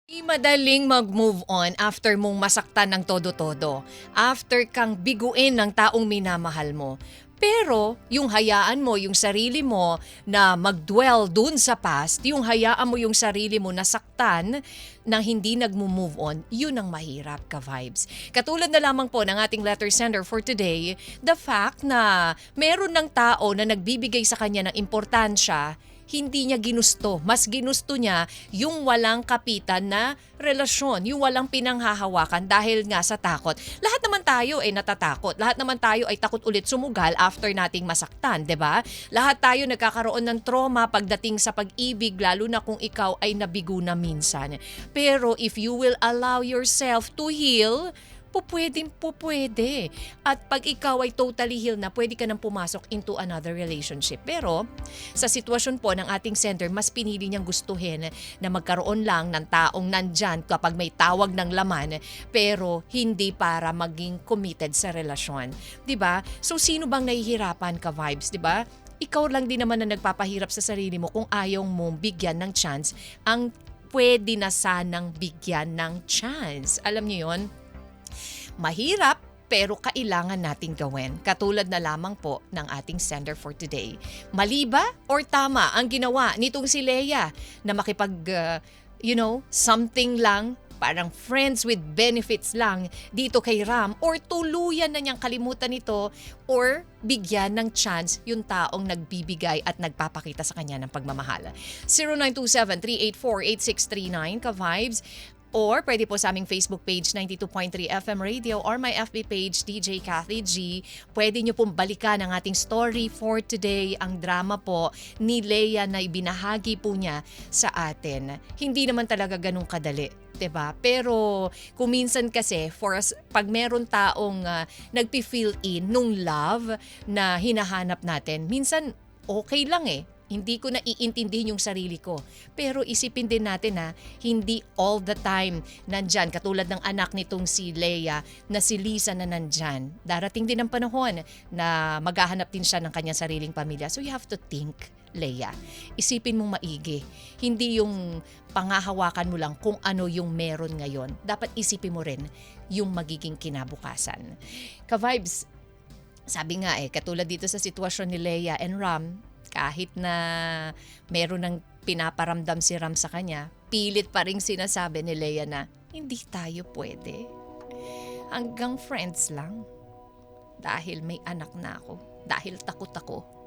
Di madaling mag-move on after mong masaktan ng todo-todo. After kang biguin ng taong minamahal mo. Pero yung hayaan mo yung sarili mo na mag-dwell dun sa past, yung hayaan mo yung sarili mo nasaktan nang hindi nag-move on, yun ang mahirap ka-vibes. Katulad na lamang po ng ating letter sender for today, the fact na meron ng tao na nagbibigay sa kanya ng importansya, hindi niya ginusto. Mas ginusto niya yung walang kapitan na relasyon, yung walang pinanghahawakan dahil nga sa takot. Lahat naman tayo ay natatakot. Lahat naman tayo ay takot ulit sumugal after nating masaktan, 'di ba? Lahat tayo nagkakaroon ng trauma pagdating sa pag-ibig, lalo na kung ikaw ay nabigo na minsan. Pero if you will allow yourself to heal, pupwede. At pag ikaw ay totally healed na, pwede ka nang pumasok into another relationship. Pero sa sitwasyon po ng ating sender, mas pinili niyang gustuhin na magkaroon lang ng taong nandyan kapag may tawag ng laman, pero hindi para maging committed sa relasyon. 'Di ba? So sino bang nahihirapan ka, vibes, 'di ba? Ikaw lang din naman na nagpapahirap sa sarili mo kung ayaw mong bigyan ng chance ang pwede na sanang bigyan ng chance. Alam niyo 'yon? Mahirap pero kailangan nating gawin. Katulad na lamang po ng ating sender for today. Mali ba or tama ang ginawa nitong si Leia na makipag, something lang, parang friends with benefits lang dito kay Ram, or tuluyan na niyang kalimutan ito or bigyan ng chance yung taong nagbibigay at nagpapakita sa kanya ng pagmamahal. 0927-384-8639 ka-vibes. Or pwede po sa aming Facebook page 92.3 FM Radio or my FB page DJ Kathy G. Pwede nyo pong balikan ang ating story for today, ang drama po ni Leia na ibinahagi po niya sa atin. Hindi naman talaga ganun kadali, 'di ba? Pero kung minsan kasi pag meron taong nagpi-fill in nung love na hinahanap natin, minsan okay lang eh. Hindi ko na iintindihin yung sarili ko. Pero isipin din natin na hindi all the time nandyan. Katulad ng anak nitong si Leia na si Lisa na nandyan. Darating din ang panahon na maghahanap din siya ng kanyang sariling pamilya. So you have to think, Leia. Isipin mong maigi. Hindi yung pangahawakan mo lang kung ano yung meron ngayon. Dapat isipin mo rin yung magiging kinabukasan. Ka-vibes, sabi nga katulad dito sa sitwasyon ni Leia and Ram, kahit na meron ng pinaparamdam si Ram sa kanya, pilit pa rin sinasabi ni Leia na hindi tayo pwede. Hanggang friends lang. Dahil may anak na ako. Dahil takot ako.